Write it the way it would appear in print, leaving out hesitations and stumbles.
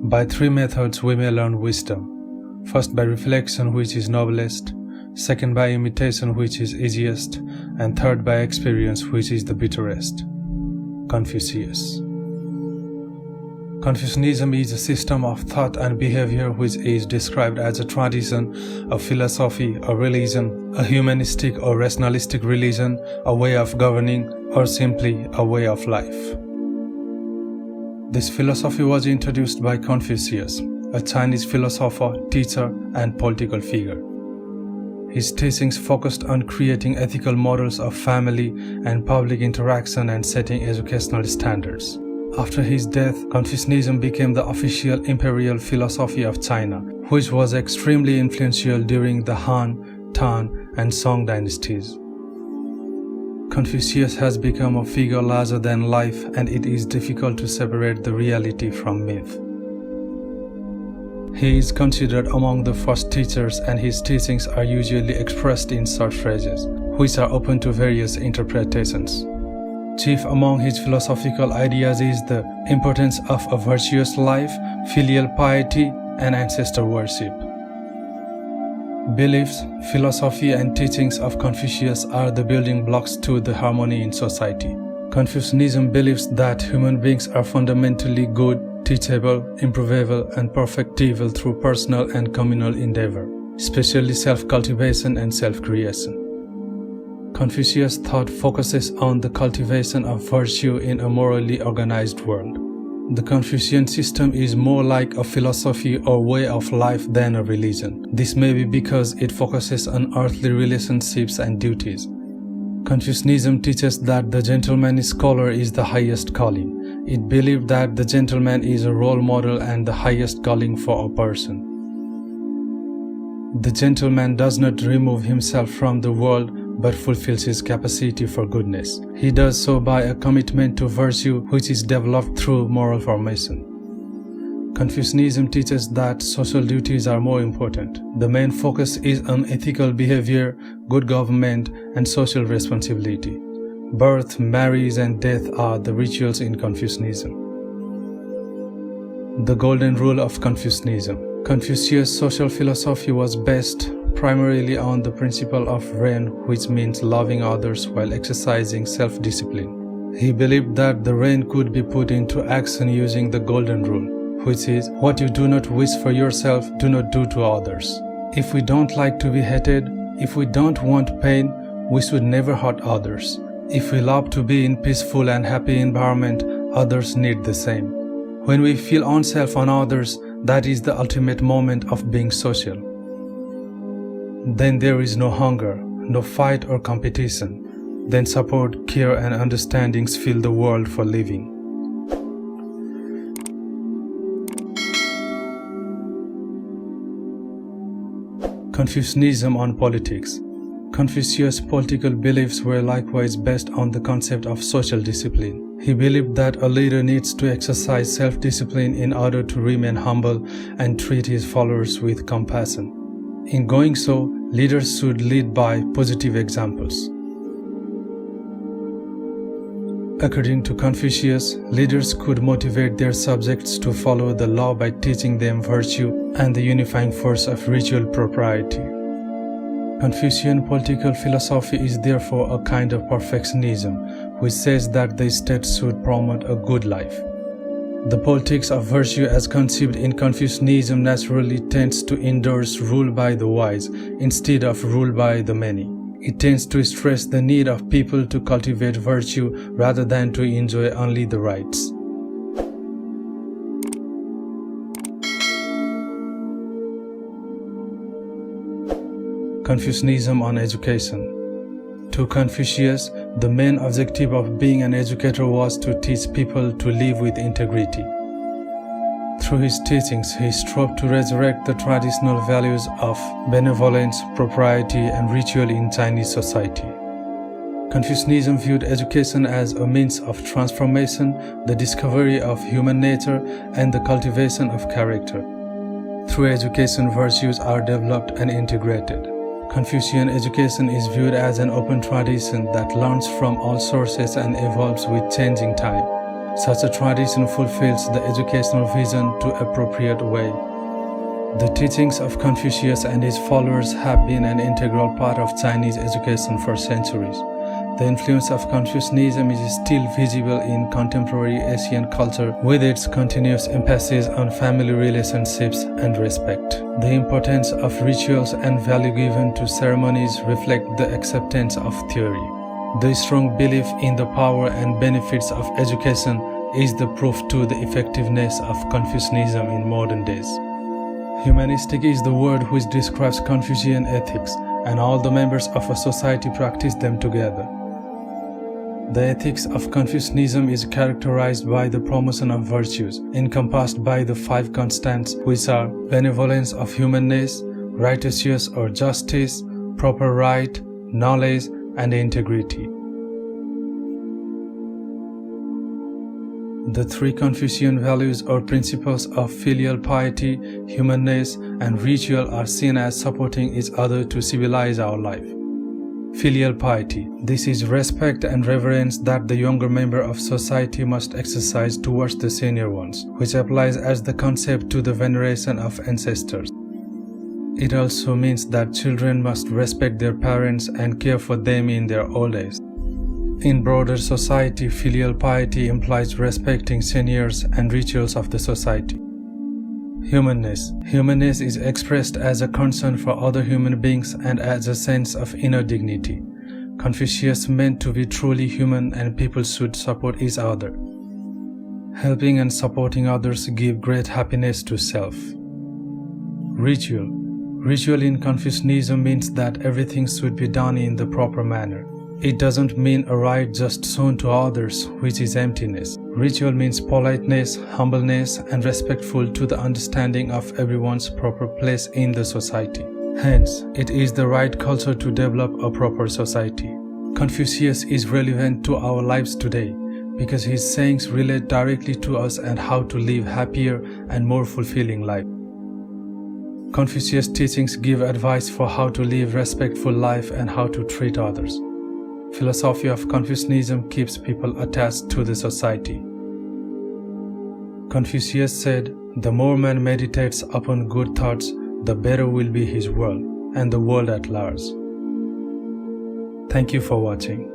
By three methods we may learn wisdom. First, by reflection, which is noblest. Second, by imitation, which is easiest. And third, by experience, which is the bitterest. Confucius. Confucianism is a system of thought and behavior which is described as a tradition, a philosophy, a religion, a humanistic or rationalistic religion, a way of governing, or simply a way of life. This philosophy was introduced by Confucius, a Chinese philosopher, teacher, and political figure. His teachings focused on creating ethical models of family and public interaction and setting educational standards. After his death, Confucianism became the official imperial philosophy of China, which was extremely influential during the Han, Tang, and Song dynasties. Confucius has become a figure larger than life, and it is difficult to separate the reality from myth. He is considered among the first teachers, and his teachings are usually expressed in short phrases, which are open to various interpretations. Chief among his philosophical ideas is the importance of a virtuous life, filial piety, and ancestor worship. Beliefs, philosophy, and teachings of Confucius are the building blocks to the harmony in society. Confucianism believes that human beings are fundamentally good, teachable, improvable, and perfectible through personal and communal endeavor, especially self-cultivation and self-creation. Confucius' thought focuses on the cultivation of virtue in a morally organized world. The Confucian system is more like a philosophy or way of life than a religion. This may be because it focuses on earthly relationships and duties. Confucianism teaches that the gentleman scholar is the highest calling. It believed that the gentleman is a role model and the highest calling for a person. The gentleman does not remove himself from the world, but fulfills his capacity for goodness. He does so by a commitment to virtue which is developed through moral formation. Confucianism teaches that social duties are more important. The main focus is on ethical behavior, good government, and social responsibility. Birth, marriage, and death are the rituals in Confucianism. The golden rule of Confucianism. Confucius' social philosophy was based primarily on the principle of ren, which means loving others while exercising self-discipline. He believed that the ren could be put into action using the golden rule, which is, what you do not wish for yourself, do not do to others. If we don't like to be hated, if we don't want pain, we should never hurt others. If we love to be in peaceful and happy environment, others need the same. When we feel unsafe on others, that is the ultimate moment of being social. Then there is no hunger, no fight or competition. Then support, care, and understandings fill the world for living. Confucianism on politics. Confucius' political beliefs were likewise based on the concept of social discipline. He believed that a leader needs to exercise self-discipline in order to remain humble and treat his followers with compassion. In going so, leaders should lead by positive examples. According to Confucius, leaders could motivate their subjects to follow the law by teaching them virtue and the unifying force of ritual propriety. Confucian political philosophy is therefore a kind of perfectionism, which says that the state should promote a good life. The politics of virtue as conceived in Confucianism naturally tends to endorse rule by the wise instead of rule by the many. It tends to stress the need of people to cultivate virtue rather than to enjoy only the rights. Confucianism on education. To Confucius, the main objective of being an educator was to teach people to live with integrity. Through his teachings, he strove to resurrect the traditional values of benevolence, propriety, and ritual in Chinese society. Confucianism viewed education as a means of transformation, the discovery of human nature, and the cultivation of character. Through education, virtues are developed and integrated. Confucian education is viewed as an open tradition that learns from all sources and evolves with changing time. Such a tradition fulfills the educational vision to appropriate way. The teachings of Confucius and his followers have been an integral part of Chinese education for centuries. The influence of Confucianism is still visible in contemporary Asian culture with its continuous emphasis on family relationships and respect. The importance of rituals and value given to ceremonies reflect the acceptance of theory. The strong belief in the power and benefits of education is the proof to the effectiveness of Confucianism in modern days. Humanistic is the word which describes Confucian ethics, and all the members of a society practice them together. The ethics of Confucianism is characterized by the promotion of virtues, encompassed by the 5 constants, which are benevolence of humanness, righteousness or justice, proper right, knowledge, and integrity. The 3 Confucian values or principles of filial piety, humanness, and ritual are seen as supporting each other to civilize our life. Filial piety. This is respect and reverence that the younger member of society must exercise towards the senior ones, which applies as the concept to the veneration of ancestors. It also means that children must respect their parents and care for them in their old age. In broader society, filial piety implies respecting seniors and rituals of the society. Humanness. Humanness is expressed as a concern for other human beings and as a sense of inner dignity. Confucius meant to be truly human and people should support each other. Helping and supporting others give great happiness to self. Ritual. Ritual in Confucianism means that everything should be done in the proper manner. It doesn't mean a right just shown to others, which is emptiness. Ritual means politeness, humbleness, and respectful to the understanding of everyone's proper place in the society. Hence, it is the right culture to develop a proper society. Confucius is relevant to our lives today because his sayings relate directly to us and how to live happier and more fulfilling life. Confucius' teachings give advice for how to live respectful life and how to treat others. Philosophy of Confucianism keeps people attached to the society. Confucius said, "The more man meditates upon good thoughts, the better will be his world and the world at large." Thank you for watching.